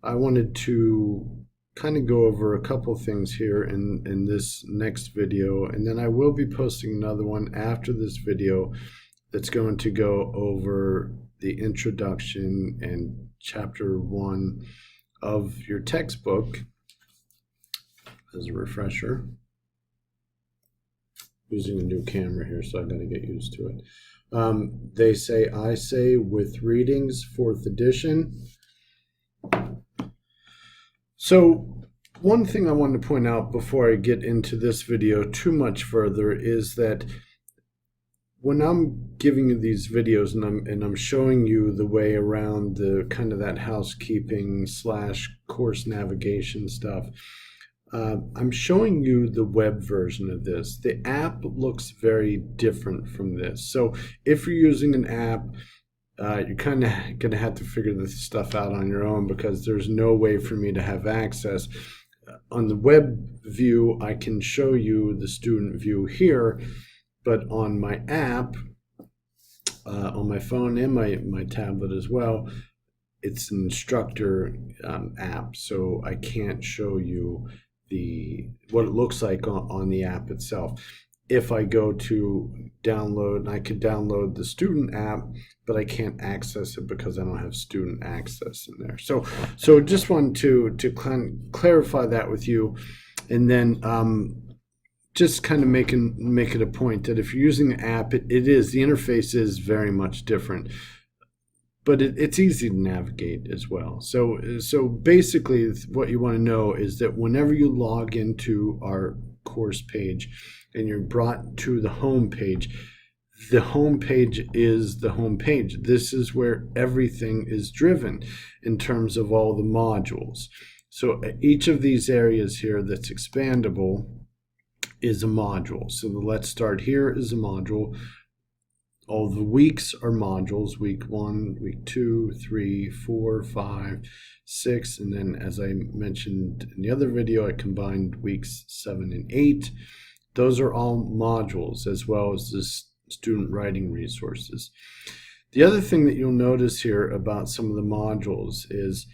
I wanted to kind of go over a couple things here in this next video, and then I will be posting another one after this video that's going to go over the introduction and chapter 1 of your textbook as a refresher. Using a new camera here, so I got to get used to it. They Say, I Say with Readings, 4th edition. So one thing I wanted to point out before I get into this video too much further is that when I'm giving you these videos and I'm showing you the way around the kind of that housekeeping / course navigation stuff, I'm showing you the web version of this. The app looks very different from this. So if you're using an app, you're kind of going to have to figure this stuff out on your own, because there's no way for me to have access. On the web view, I can show you the student view here, but on my app, on my phone and my tablet as well, it's an instructor app, so I can't show you what it looks like on the app itself. If I go to download, I could download the student app, but I can't access it because I don't have student access in there. So just wanted to clarify that with you, and then just kind of make it a point that if you're using the app, the interface is very much different, but it's easy to navigate as well. So basically what you want to know is that whenever you log into our course page and you're brought to the home page is the home page. This is where everything is driven in terms of all the modules. So each of these areas here that's expandable is a module. So the Let's Start Here is a module. All the weeks are modules: week 1, week 2, 3, 4, 5, 6, and then, as I mentioned in the other video, I combined weeks 7 and 8. Those are all modules, as well as the student writing resources. The other thing that you'll notice here about some of the modules is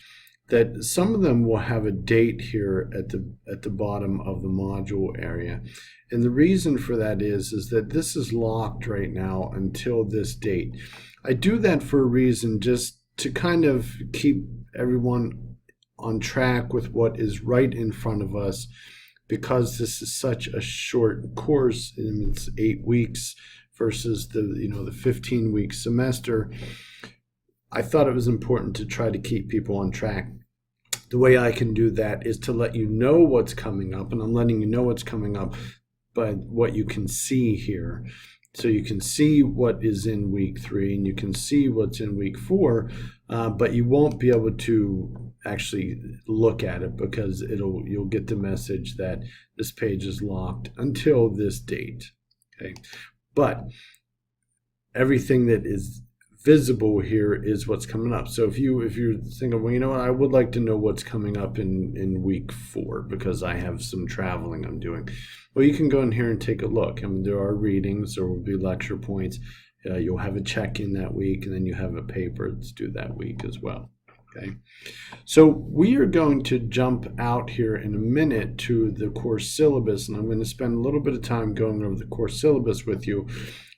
that some of them will have a date here at the bottom of the module area. And the reason for that is that this is locked right now until this date. I do that for a reason, just to kind of keep everyone on track with what is right in front of us, because this is such a short course, and it's 8 weeks versus the 15-week semester. I thought it was important to try to keep people on track. The way I can do that is to let you know what's coming up, and I'm letting you know what's coming up by what you can see here. So you can see what is in week 3 and you can see what's in week 4, but you won't be able to actually look at it, because you'll get the message that this page is locked until this date. Okay, but everything that is visible here is what's coming up. So if you're thinking, well, you know what, I would like to know what's coming up in week 4 because I have some traveling I'm doing. Well, you can go in here and take a look. I mean, there are readings, there will be lecture points. You'll have a check-in that week, and then you have a paper that's due that week as well. Okay, so we are going to jump out here in a minute to the course syllabus, and I'm going to spend a little bit of time going over the course syllabus with you.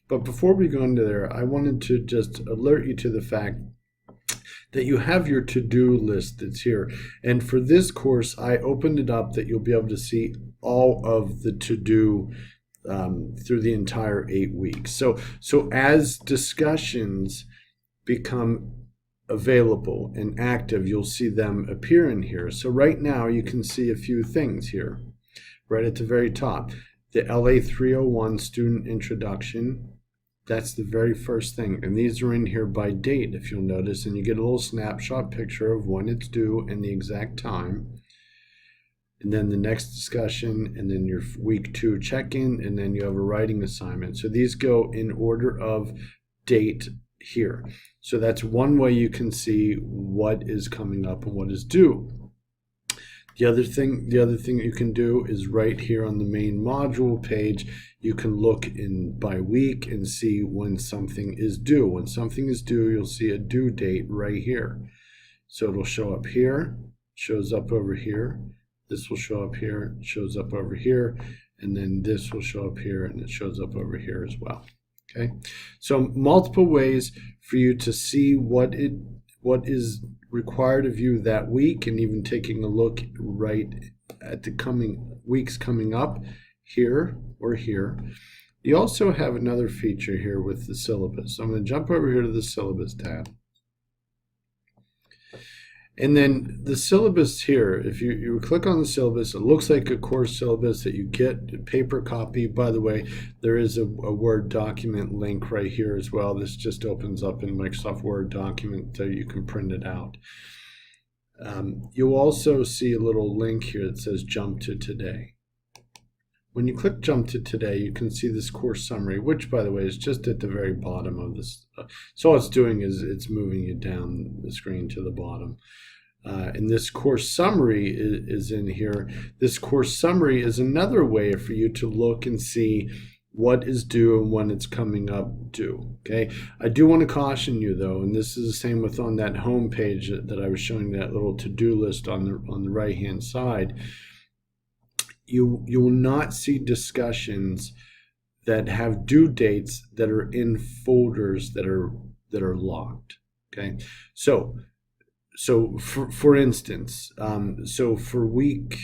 But before we go into there, I wanted to just alert you to the fact that you have your to-do list that's here. And for this course, I opened it up that you'll be able to see all of the to-do through the entire 8 weeks. So as discussions become available and active, you'll see them appear in here. So right now you can see a few things here right at the very top. The LA301 student introduction, that's the very first thing, and these are in here by date, if you'll notice, and you get a little snapshot picture of when it's due and the exact time. And then the next discussion, and then your week 2 check-in, and then you have a writing assignment. So these go in order of date here. So that's one way you can see what is coming up and what is due. The other thing that you can do is right here on the main module page, you can look in by week and see when something is due. When something is due, you'll see a due date right here. So it'll show up here, shows up over here. This will show up here, shows up over here, and then this will show up here, and it shows up over here as well. Okay, so multiple ways for you to see what is required of you that week, and even taking a look right at the coming weeks coming up here or here. You also have another feature here with the syllabus. So I'm going to jump over here to the syllabus tab. And then the syllabus here, if you click on the syllabus, it looks like a course syllabus that you get a paper copy. By the way, there is a Word document link right here as well. This just opens up in Microsoft Word document so you can print it out. You'll also see a little link here that says Jump to Today. When you click Jump to Today, you can see this course summary, which, by the way, is just at the very bottom of this. So all it's doing is it's moving you down the screen to the bottom. And this course summary is in here. This course summary is another way for you to look and see what is due and when it's coming up due. Okay, I do want to caution you though, and this is the same with on that home page that I was showing, that little to-do list on the right hand side. You will not see discussions that have due dates that are in folders that are locked. Okay, so for instance, so for week,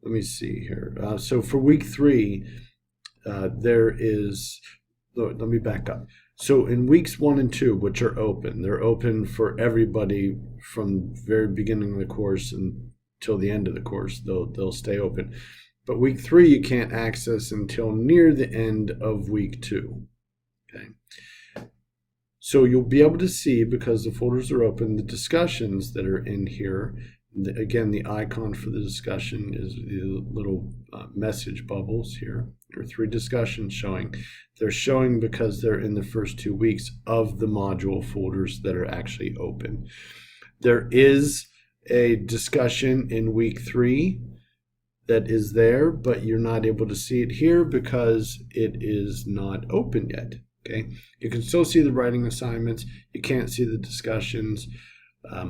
let me see here. So for week 3, there is, let me back up. So in weeks 1 and 2, which are open, they're open for everybody from the very beginning of the course until the end of the course. They'll stay open. But week 3 you can't access until near the end of week 2. Okay. So you'll be able to see, because the folders are open, the discussions that are in here. Again, the icon for the discussion is the little message bubbles here. There are 3 discussions showing. They're showing because they're in the first 2 weeks of the module folders that are actually open. There is a discussion in week 3 that is there, but you're not able to see it here because it is not open yet. Okay, you can still see the writing assignments. You can't see the discussions.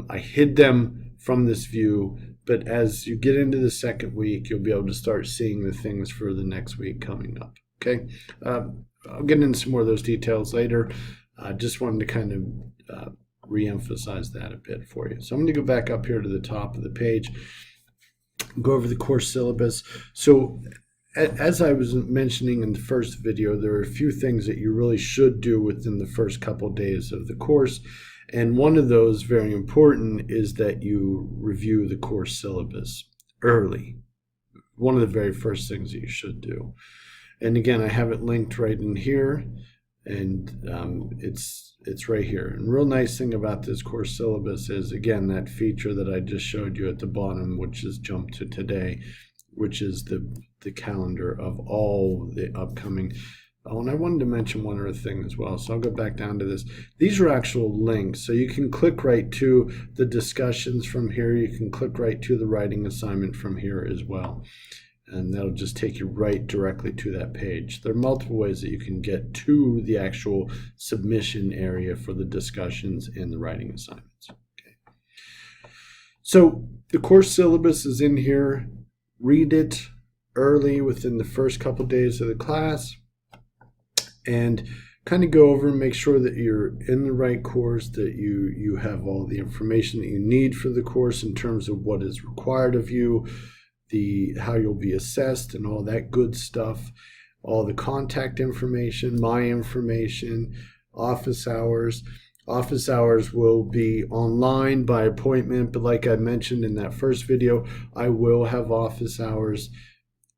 I hid them from this view, but as you get into the second week, you'll be able to start seeing the things for the next week coming up. Okay, I'll get into some more of those details later. I just wanted to kind of re-emphasize that a bit for you. So I'm going to go back up here to the top of the page, go over the course syllabus. So as I was mentioning in the first video, there are a few things that you really should do within the first couple days of the course. And one of those, very important, is that you review the course syllabus early. One of the very first things that you should do. And again, I have it linked right in here, and it's right here. And real nice thing about this course syllabus is, again, that feature that I just showed you at the bottom, which is Jump to Today, which is the calendar of all the upcoming. Oh, and I wanted to mention one other thing as well. So I'll go back down to this. These are actual links. So you can click right to the discussions from here. You can click right to the writing assignment from here as well. And that'll just take you right directly to that page. There are multiple ways that you can get to the actual submission area for the discussions and the writing assignments. Okay. So the course syllabus is in here. Read it early within the first couple of days of the class and kind of go over and make sure that you're in the right course, that you have all the information that you need for the course in terms of what is required of you, how you'll be assessed and all that good stuff, all the contact information, my information, office hours. Office hours will be online by appointment, but like I mentioned in that first video, I will have office hours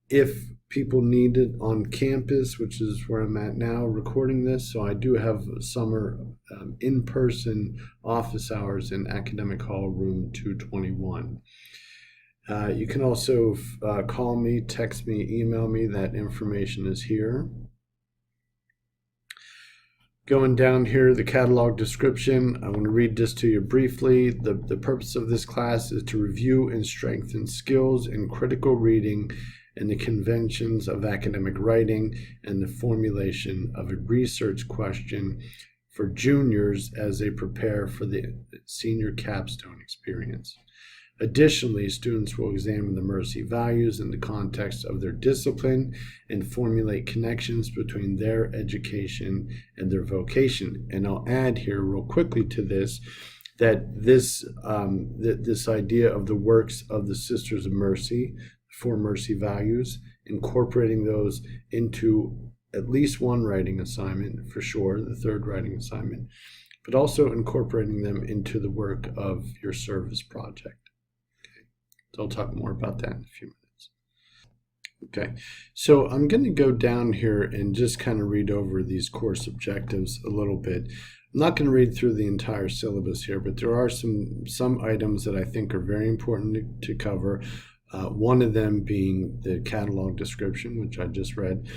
if people need it on campus, which is where I'm at now recording this. So I do have summer in-person office hours in Academic Hall Room 221. You can also call me, text me, email me. That information is here. Going down here, the catalog description, I want to read this to you briefly. The purpose of this class is to review and strengthen skills in critical reading and the conventions of academic writing and the formulation of a research question for juniors as they prepare for the senior capstone experience. Additionally, students will examine the Mercy values in the context of their discipline and formulate connections between their education and their vocation. And I'll add here real quickly to this that this idea of the works of the Sisters of Mercy, 4 Mercy values, incorporating those into at least one writing assignment, for sure, the 3rd writing assignment, but also incorporating them into the work of your service project. So I'll talk more about that in a few minutes. Okay, so I'm going to go down here and just kind of read over these course objectives a little bit. I'm not going to read through the entire syllabus here, but there are some items that I think are very important to cover. One of them being the catalog description, which I just read.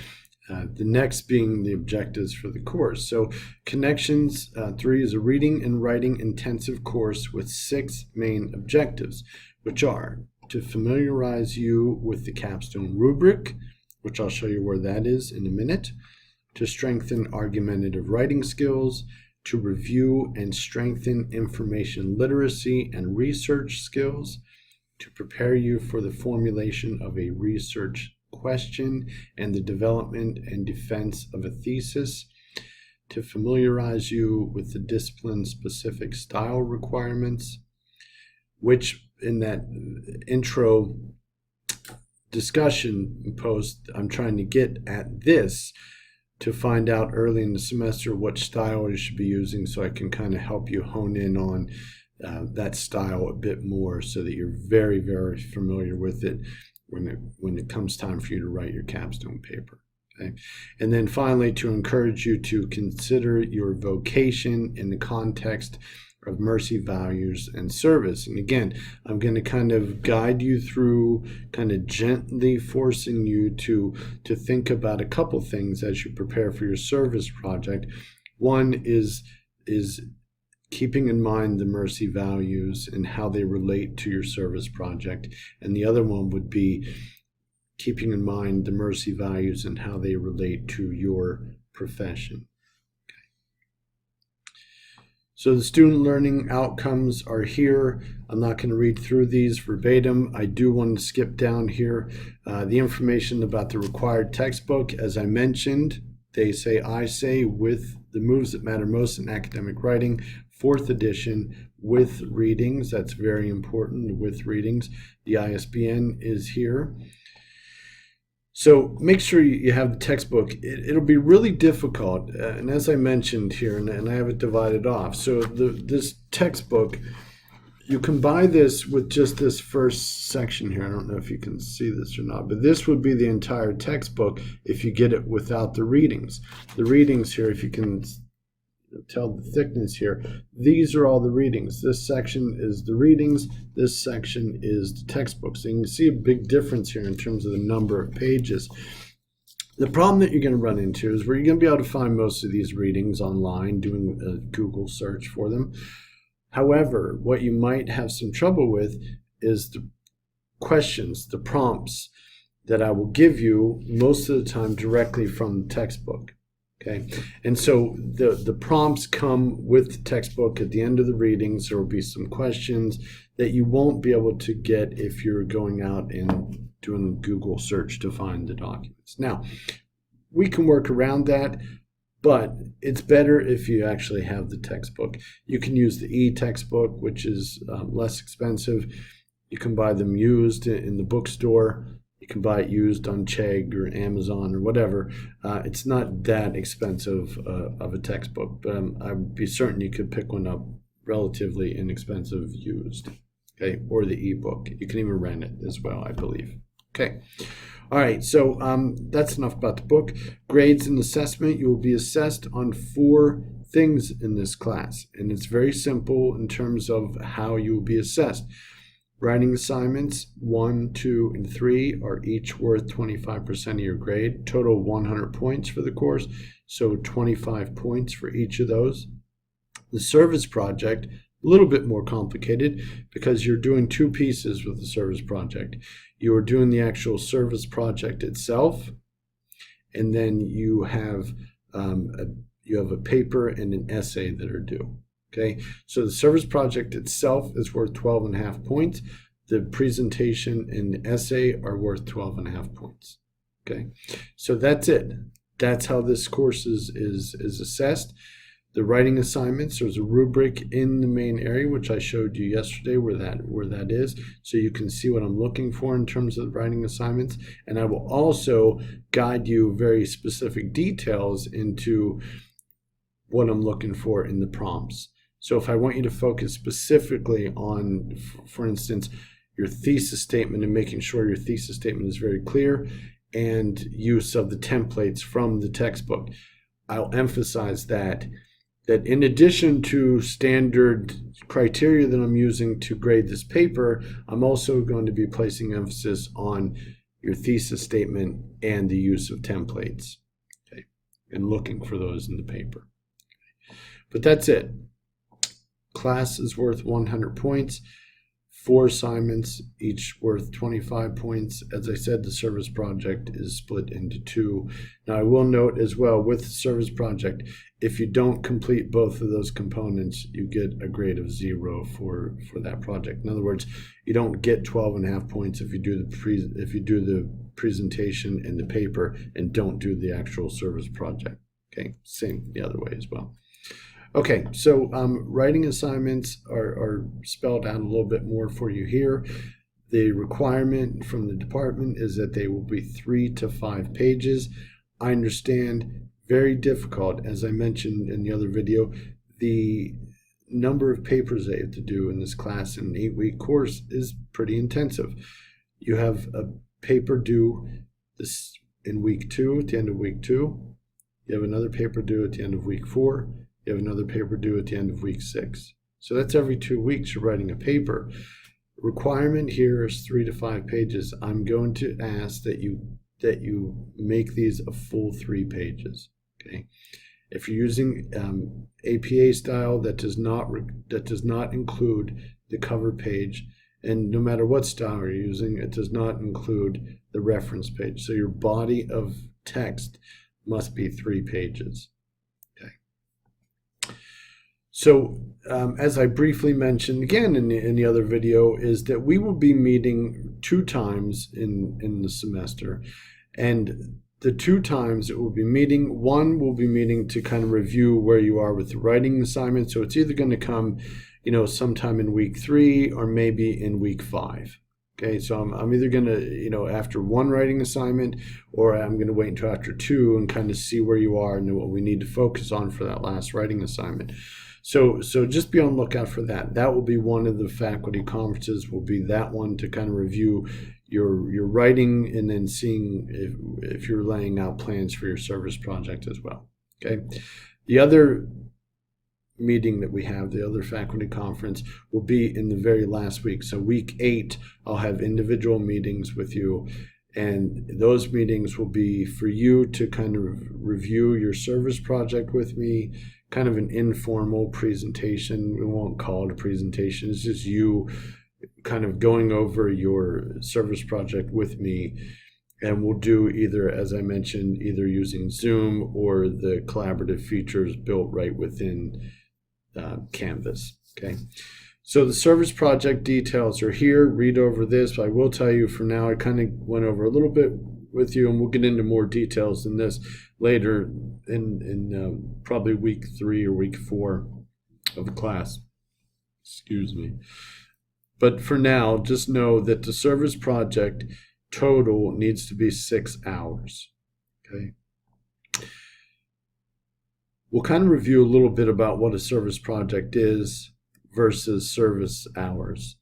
The next being the objectives for the course. So Connections 3 is a reading and writing intensive course with 6 main objectives, which are to familiarize you with the capstone rubric, which I'll show you where that is in a minute, to strengthen argumentative writing skills, to review and strengthen information literacy and research skills, to prepare you for the formulation of a research question and the development and defense of a thesis, to familiarize you with the discipline-specific style requirements, which in that intro discussion post, I'm trying to get at this to find out early in the semester what style you should be using, so I can kind of help you hone in on that style a bit more so that you're very, very familiar with it when it comes time for you to write your capstone paper. Okay? And then finally, to encourage you to consider your vocation in the context of Mercy values and service. And again, I'm going to kind of guide you through, kind of gently forcing you to think about a couple things as you prepare for your service project. One is keeping in mind the Mercy values and how they relate to your service project. And the other one would be keeping in mind the Mercy values and how they relate to your profession. So the student learning outcomes are here. I'm not going to read through these verbatim. I do want to skip down here the information about the required textbook. As I mentioned, They Say, I Say, with the moves that matter most in academic writing, 4th edition with readings. That's very important, with readings. The ISBN is here. So make sure you have the textbook. It'll be really difficult, and as I mentioned here, and I have it divided off. So this textbook, you can buy this with just this first section here. I don't know if you can see this or not, but this would be the entire textbook if you get it without the readings. The readings here, if you can tell the thickness here, these are all the readings. This section is the readings, this section is the textbook. So you can see a big difference here in terms of the number of pages. The problem that you're going to run into is where you're going to be able to find most of these readings online, doing a Google search for them. However, what you might have some trouble with is the questions, the prompts that I will give you most of the time directly from the textbook. Okay, and so the prompts come with the textbook. At the end of the readings, there will be some questions that you won't be able to get if you're going out and doing a Google search to find the documents. Now, we can work around that, but it's better if you actually have the textbook. You can use the e-textbook, which is less expensive. You can buy them used in the bookstore. You can buy it used on Chegg or Amazon or whatever. It's not that expensive of a textbook, but I would be certain you could pick one up relatively inexpensive used, okay, or the ebook. You can even rent it as well, I believe. Okay, all right, so that's enough about the book. Grades and assessment. You will be assessed on 4 things in this class, and it's very simple in terms of how you will be assessed. Writing assignments 1, 2, and 3 are each worth 25% of your grade. Total 100 points for the course, so 25 points for each of those. The service project, a little bit more complicated because you're doing 2 pieces with the service project. You are doing the actual service project itself, and then you have a paper and an essay that are due. Okay, so the service project itself is worth 12.5 points. the presentation and the essay are worth 12.5 points. Okay, so that's it. That's how this course is assessed. The writing assignments, there's a rubric in the main area, which I showed you yesterday where that is, so you can see what I'm looking for in terms of writing assignments. And I will also guide you very specific details into what I'm looking for in the prompts. So if I want you to focus specifically on, for instance, your thesis statement and making sure your thesis statement is very clear, and use of the templates from the textbook, I'll emphasize that in addition to standard criteria that I'm using to grade this paper, I'm also going to be placing emphasis on your thesis statement and the use of templates, okay, and looking for those in the paper. But that's it. Class is worth 100 points. 4 assignments, each worth 25 points. As I said, the service project is split into 2. Now, I will note as well with the service project, if you don't complete both of those components, you get a grade of 0 for that project. In other words, you don't get 12.5 points if you do the presentation and the paper and don't do the actual service project. Okay, same the other way as well. Okay, so writing assignments are spelled out a little bit more for you here. The requirement from the department is that they will be 3 to 5 pages. I understand, very difficult, as I mentioned in the other video, the number of papers they have to do in this class in an 8-week course is pretty intensive. You have a paper due this in week 2, at the end of week 2. You have another paper due at the end of week 4. You have another paper due at the end of week 6. So that's every 2 weeks you're writing a paper. Requirement here is 3 to 5 pages. I'm going to ask that you make these a full 3 pages. Okay. If you're using APA style, that does not include the cover page, and no matter what style you're using, it does not include the reference page. So your body of text must be 3 pages. So as I briefly mentioned again in the other video, is that we will be meeting 2 times in the semester, and the 2 times it will be meeting, one will be meeting to kind of review where you are with the writing assignment. So it's either going to come, sometime in week 3 or maybe in week 5. Okay, so I'm either going to, after 1 writing assignment, or I'm going to wait until after 2 and kind of see where you are and what we need to focus on for that last writing assignment. So just be on the lookout for that. That will be one of the faculty conferences, will be that one to kind of review your writing and then seeing if you're laying out plans for your service project as well. Okay. The other meeting that we have, the other faculty conference, will be in the very last week. So week 8, I'll have individual meetings with you, and those meetings will be for you to kind of review your service project with me, kind of an informal presentation. We won't call it a presentation. It's just you kind of going over your service project with me. And we'll do either, as I mentioned, either using Zoom or the collaborative features built right within Canvas. Okay. So the service project details are here. Read over this. I will tell you for now, I kind of went over a little bit with you, and we'll get into more details in this later in probably week 3 or week 4 of the class. Excuse me. But for now, just know that the service project total needs to be 6 hours. Okay. We'll kind of review a little bit about what a service project is versus service hours.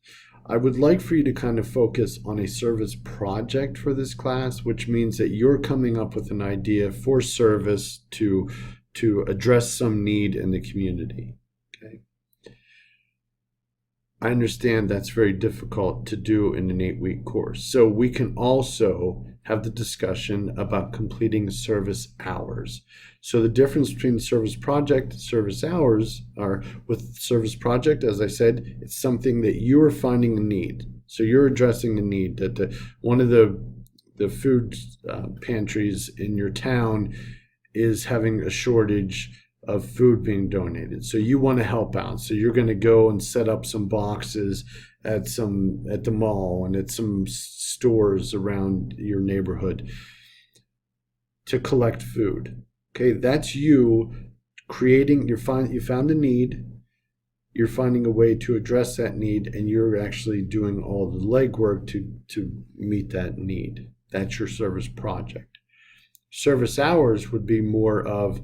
I would like for you to kind of focus on a service project for this class, which means that you're coming up with an idea for service to address some need in the community. Okay. I understand that's very difficult to do in an 8-week course. So we can also have the discussion about completing service hours. So the difference between service project and service hours are, with service project, as I said, it's something that you are finding a need. So you're addressing the need that one of the food pantries in your town is having a shortage of food being donated. So you want to help out. So you're going to go and set up some boxes at the mall and at some stores around your neighborhood to collect food. Okay, that's you creating. You found a need. You're finding a way to address that need, and you're actually doing all the legwork to meet that need. That's your service project. Service hours would be more of,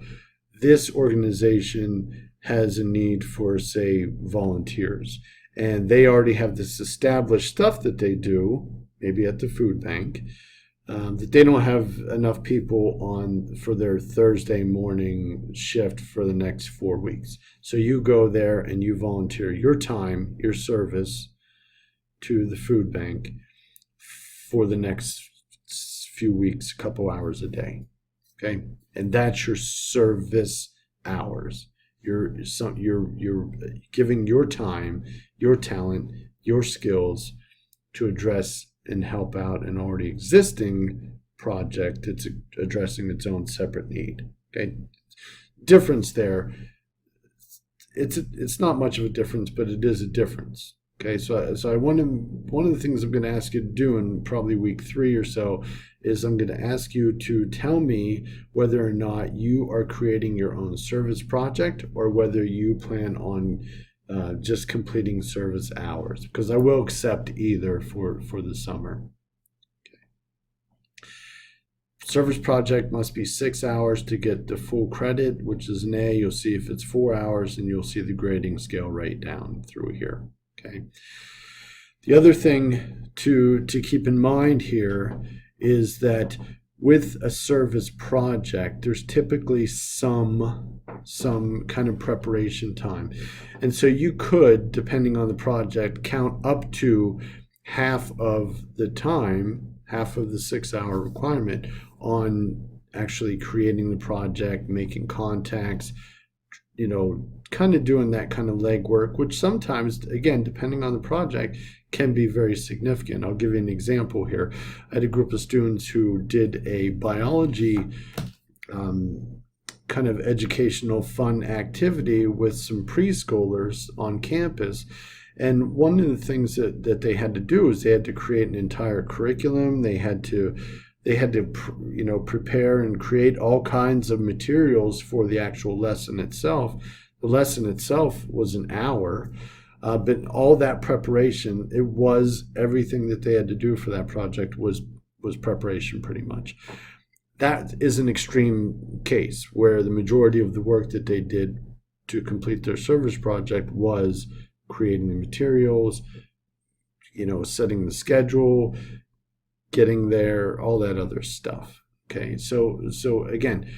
this organization has a need for, say, volunteers, and they already have this established stuff that they do, maybe at the food bank, that they don't have enough people on for their Thursday morning shift for the next 4 weeks. So you go there and you volunteer your time, your service to the food bank for the next few weeks, a couple hours a day. Okay, and that's your service hours. You're giving your time, your talent, your skills to address and help out an already existing project that's addressing its own separate need. Okay, difference there. It's not much of a difference, but it is a difference. Okay, so one of the things I'm going to ask you to do in probably week 3 or so is I'm going to ask you to tell me whether or not you are creating your own service project or whether you plan on just completing service hours, because I will accept either for the summer. Okay. Service project must be 6 hours to get the full credit, which is an A. You'll see if it's 4 hours, and you'll see the grading scale right down through here. Okay. The other thing to keep in mind here is that with a service project, there's typically some kind of preparation time. And so you could, depending on the project, count up to half of the time, half of the 6-hour requirement on actually creating the project, making contacts, kind of doing that kind of legwork, which sometimes, again, depending on the project, can be very significant. I'll give you an example here. I had a group of students who did a biology kind of educational fun activity with some preschoolers on campus. And one of the things that they had to do is they had to create an entire curriculum. They had to prepare and create all kinds of materials for the actual lesson itself. The lesson itself was an hour, but all that preparation, it was everything that they had to do for that project was preparation pretty much. That is an extreme case where the majority of the work that they did to complete their service project was creating the materials, setting the schedule, getting there, all that other stuff. Okay, so again,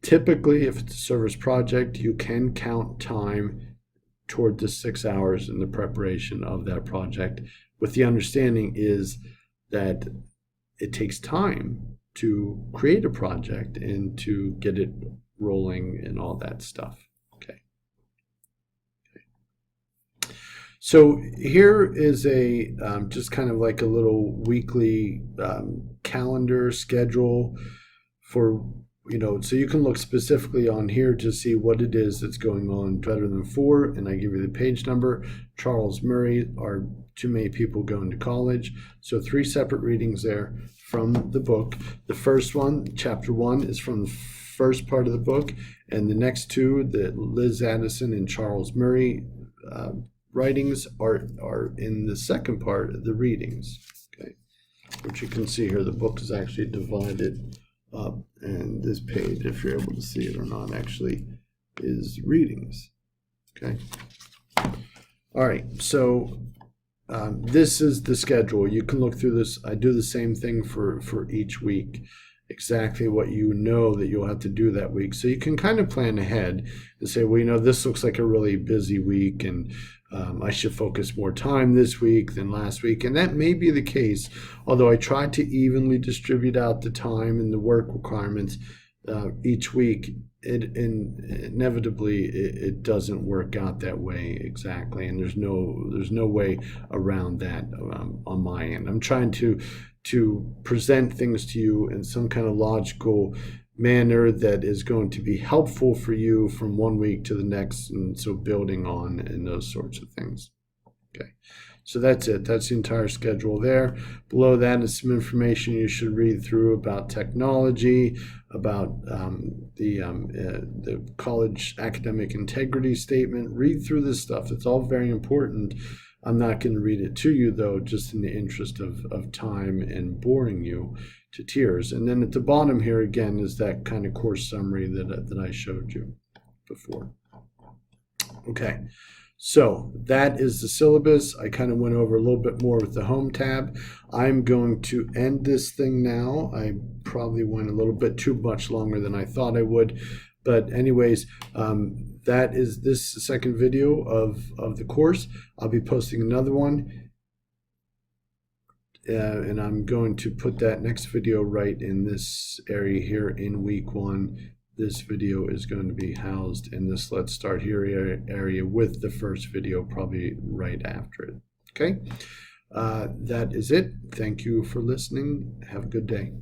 typically if it's a service project, you can count time toward the 6 hours in the preparation of that project, with the understanding is that it takes time to create a project and to get it rolling and all that stuff. Okay. So here is a just kind of like a little weekly calendar schedule for, so you can look specifically on here to see what it is that's going on. Better Than 4, and I give you the page number. Charles Murray, are Too Many People Going to College. So 3 separate readings there from the book. The first one, chapter 1, is from the first part of the book, and the next 2, the Liz Addison and Charles Murray writings, are in the second part of the readings. Okay, which you can see here, the book is actually divided up, and this page, if you're able to see it or not, actually is readings. Okay. All right, so this is the schedule. You can look through this. I do the same thing for each week, exactly what that you'll have to do that week. So you can kind of plan ahead and say, well, this looks like a really busy week, and I should focus more time this week than last week. And that may be the case, although I try to evenly distribute out the time and the work requirements each week. Inevitably it doesn't work out that way exactly, and there's no way around that on my end. I'm trying to present things to you in some kind of logical manner that is going to be helpful for you from one week to the next, and so building on and those sorts of things. Okay, So that's it. That's the entire schedule there. Below that is some information you should read through about technology, about the college academic integrity statement. Read through this stuff. It's all very important. I'm not going to read it to you, though, just in the interest of time and boring you to tears. And then at the bottom here, again, is that kind of course summary that I showed you before. Okay. So that is the syllabus. I kind of went over a little bit more with the home tab. I'm going to end this thing now. I probably went a little bit too much longer than I thought I would. But anyways, that is this second video of the course. I'll be posting another one. And I'm going to put that next video right in this area here in week 1. This video is going to be housed in this Let's Start Here area with the first video probably right after it. Okay, that is it. Thank you for listening. Have a good day.